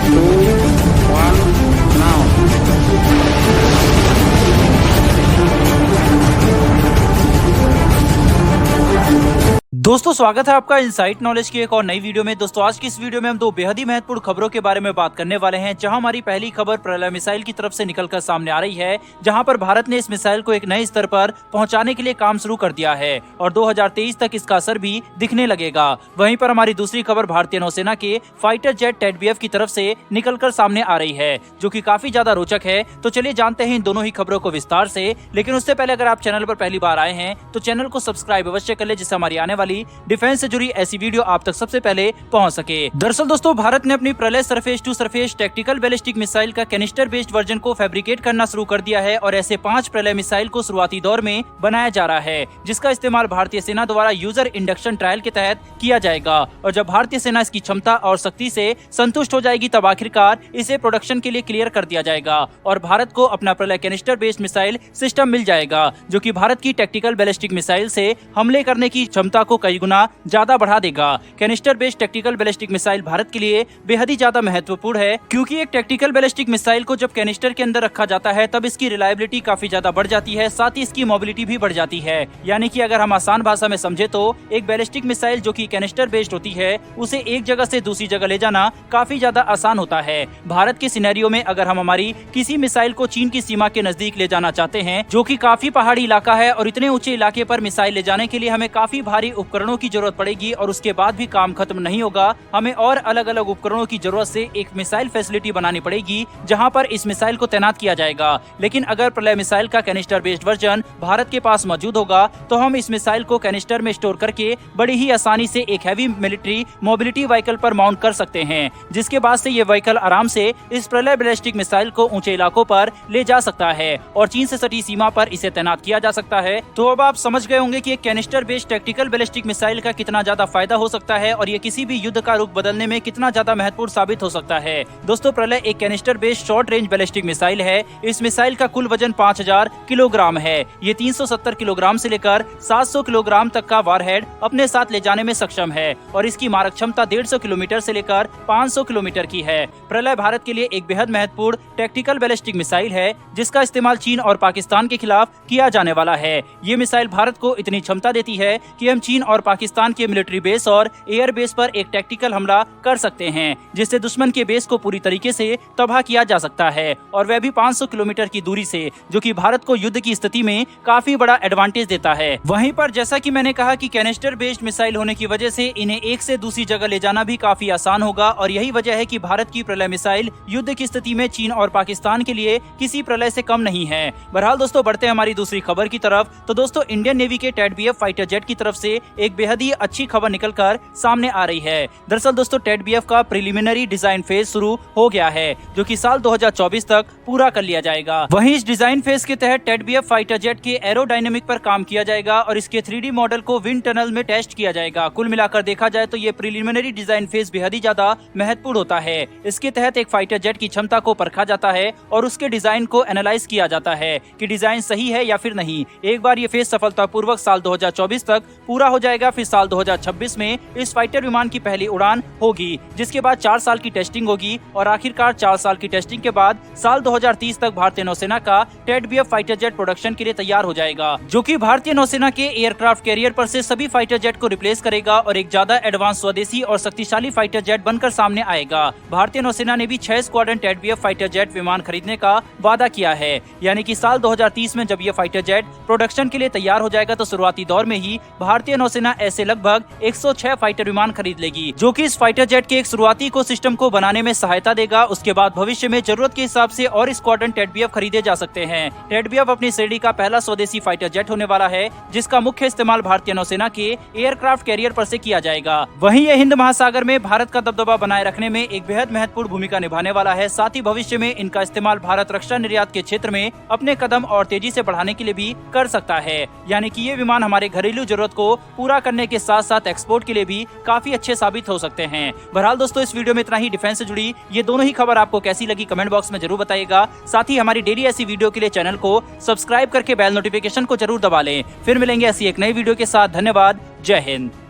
1 now। दोस्तों स्वागत है आपका इनसाइट नॉलेज की एक और नई वीडियो में। दोस्तों आज की इस वीडियो में हम दो बेहद ही महत्वपूर्ण खबरों के बारे में बात करने वाले हैं। जहां हमारी पहली खबर प्रलय मिसाइल की तरफ से निकलकर सामने आ रही है, जहां पर भारत ने इस मिसाइल को एक नए स्तर पर पहुंचाने के लिए काम शुरू कर दिया है और 2023 तक इसका असर भी दिखने लगेगा। वहीं पर हमारी दूसरी खबर भारतीय नौसेना के फाइटर जेट टेडबीएफ की तरफ से निकलकर सामने आ रही है, जो की काफी ज्यादा रोचक है। तो चलिए जानते हैं इन दोनों ही खबरों को विस्तार से। लेकिन उससे पहले अगर आप चैनल पर पहली बार आए हैं तो चैनल को सब्सक्राइब अवश्य कर ले, जिससे हमारी आने वाली डिफेंस से जुड़ी ऐसी वीडियो आप तक सबसे पहले पहुंच सके। दरअसल दोस्तों भारत ने अपनी Pralay surface to surface tactical ballistic missile का कैनिस्टर बेस्ड वर्जन को फैब्रिकेट करना शुरू कर दिया है और ऐसे 5 प्रलय मिसाइल को शुरुआती दौर में बनाया जा रहा है, जिसका इस्तेमाल भारतीय सेना द्वारा यूजर इंडक्शन ट्रायल के तहत किया जाएगा। और जब भारतीय सेना इसकी क्षमता और शक्ति से संतुष्ट हो जाएगी तब आखिरकार इसे प्रोडक्शन के लिए क्लियर कर दिया जाएगा और भारत को अपना प्रलय कैनिस्टर बेस्ड मिसाइल सिस्टम मिल जाएगा, जो कि भारत की टैक्टिकल बैलिस्टिक मिसाइल से हमले करने की क्षमता को कई गुना ज्यादा बढ़ा देगा। Canister based tactical ballistic missile Bharat के लिए बेहद ही ज्यादा महत्वपूर्ण है, क्योंकि एक टैक्टिकल बैलिस्टिक मिसाइल को जब कैनिस्टर के अंदर रखा जाता है तब इसकी रिलायबिलिटी काफी ज्यादा बढ़ जाती है, साथ ही इसकी मोबिलिटी भी बढ़ जाती है। यानी कि अगर हम आसान भाषा में समझे तो एक बैलिस्टिक मिसाइल जो कि कैनिस्टर बेस्ड होती है उसे एक जगह से दूसरी जगह ले जाना काफी ज्यादा आसान होता है। भारत के सिनेरियो में अगर हम हमारी किसी मिसाइल को चीन की सीमा के नजदीक ले जाना चाहते हैं, जो कि काफी पहाड़ी इलाका है और इतने ऊंचे इलाके पर मिसाइल ले जाने के लिए हमें काफी भारी उपकरणों की जरूरत पड़ेगी और उसके बाद भी काम खत्म नहीं होगा। हमें और अलग अलग उपकरणों की जरूरत से एक मिसाइल फैसिलिटी बनानी पड़ेगी जहां पर इस मिसाइल को तैनात किया जाएगा। लेकिन अगर प्रलय मिसाइल का कैनिस्टर बेस्ड वर्जन भारत के पास मौजूद होगा तो हम इस मिसाइल को कैनिस्टर में स्टोर करके बड़ी ही आसानी से एक हैवी मिलिट्री मोबिलिटी व्हीकल पर माउंट कर सकते हैं, जिसके बाद से ये व्हीकल आराम से इस प्रलय बैलिस्टिक मिसाइल को ऊंचे इलाकों पर ले जा सकता है और चीन से सटी सीमा पर इसे तैनात किया जा सकता है। तो अब आप समझ गए होंगे कि एक canister based tactical ballistic missile का कितना ज्यादा फायदा हो सकता है और ये किसी भी युद्ध का रुख बदलने में कितना ज्यादा महत्वपूर्ण साबित हो सकता है। दोस्तों प्रलय एक canister based short range ballistic missile है। इस मिसाइल का कुल वजन 5000 किलोग्राम है। ये 370 किलोग्राम से लेकर 700 किलोग्राम तक का वारहेड अपने साथ ले जाने में सक्षम है और इसकी मारक क्षमता 150 किलोमीटर से लेकर 500 किलोमीटर की है। प्रलय भारत के लिए एक बेहद महत्वपूर्ण टैक्टिकल बैलिस्टिक मिसाइल है, जिसका इस्तेमाल चीन और पाकिस्तान के खिलाफ किया जाने वाला है। ये मिसाइल भारत को इतनी क्षमता देती है कि हम चीन और पाकिस्तान के मिलिट्री बेस और एयर बेस पर एक टैक्टिकल हमला कर सकते हैं, जिससे दुश्मन के बेस को पूरी तरीके से तबाह किया जा सकता है और वह भी 500 किलोमीटर की दूरी से, जो कि भारत को युद्ध की स्थिति में काफी बड़ा एडवांटेज देता है। वहीं पर जैसा कि मैंने कहा कि कैनिस्टर बेस्ड मिसाइल होने की वजह से इन्हें एक से दूसरी जगह ले जाना भी काफी आसान होगा और यही वजह है कि भारत की प्रलय मिसाइल युद्ध की स्थिति में चीन और पाकिस्तान के लिए किसी प्रलय से कम नहीं है। बहरहाल दोस्तों बढ़ते हैं हमारी दूसरी खबर की तरफ। तो दोस्तों इंडियन नेवी के टेडबीएफ फाइटर जेट की तरफ से एक बेहद ही अच्छी खबर निकलकर सामने आ रही है। दरअसल दोस्तों टेडबीएफ का प्रिलिमिनरी डिजाइन फेज शुरू हो गया है, जो कि साल 2024 तक पूरा कर लिया जाएगा। वहीं इस डिजाइन फेज के तहत टेडबीएफ फाइटर जेट के एरोडायनेमिक पर काम किया जाएगा और इसके 3D मॉडल को विंड टनल में टेस्ट किया जाएगा। कुल मिलाकर देखा जाए तो ये प्रिलिमिनरी डिजाइन फेज बेहद ही ज्यादा महत्वपूर्ण होता है। इसके तहत एक फाइटर जेट की क्षमता को परखा जाता है और उसके डिजाइन को एनालाइज किया जाता है कि डिजाइन सही है या फिर नहीं। एक बार ये फेज सफलतापूर्वक साल 2024 तक पूरा हो जाएगा, फिर साल 2026 में इस फाइटर विमान की पहली उड़ान होगी, जिसके बाद 4 साल की टेस्टिंग होगी और आखिरकार 4 साल की टेस्टिंग के बाद साल 2030 तक भारतीय नौसेना का टेडबीएफ फाइटर जेट प्रोडक्शन के लिए तैयार हो जाएगा, जो कि भारतीय नौसेना के एयरक्राफ्ट कैरियर पर से सभी फाइटर जेट को रिप्लेस करेगा और एक ज्यादा एडवांस स्वदेशी और शक्तिशाली फाइटर जेट बनकर सामने आएगा। भारतीय नौसेना ने भी 6 स्क्वाड्रन टेडबीएफ फाइटर जेट विमान खरीदने का वादा किया है, यानी कि साल 2030 में जब यह फाइटर जेट प्रोडक्शन के लिए तैयार हो जाएगा तो शुरुआती दौर में ही भारतीय नौसेना ऐसे लगभग 106 फाइटर विमान खरीद लेगी, जो कि इस फाइटर जेट के एक शुरुआती इकोसिस्टम को बनाने में सहायता देगा। उसके बाद भविष्य में जरूरत के हिसाब से और स्क्वाड्रन टेडबीएफ खरीदे जा सकते हैं। टेडबीएफ अपनी श्रेणी का पहला स्वदेशी फाइटर जेट होने वाला है, जिसका मुख्य इस्तेमाल भारतीय नौसेना के एयरक्राफ्ट कैरियर पर से किया जाएगा। वहीं ये हिंद महासागर में भारत का दबदबा बनाए रखने में एक बेहद महत्वपूर्ण भूमिका निभाने वाला है। साथ ही भविष्य में इनका इस्तेमाल भारत रक्षा निर्यात के क्षेत्र में अपने कदम और तेजी से बढ़ाने के लिए भी कर सकता है। यानी कि ये विमान हमारे घरेलू जरूरत को पूरा करने के साथ साथ एक्सपोर्ट के लिए भी काफी अच्छे साबित हो सकते हैं। बहरहाल दोस्तों इस वीडियो में इतना ही। डिफेंस से जुड़ी ये दोनों ही खबर आपको कैसी लगी कमेंट बॉक्स में जरूर बताइएगा। साथ ही हमारी डेली ऐसी वीडियो के लिए चैनल को सब्सक्राइब करके बेल नोटिफिकेशन को जरूर दबा लें। फिर मिलेंगे ऐसी एक नई वीडियो के साथ। धन्यवाद। जय हिंद।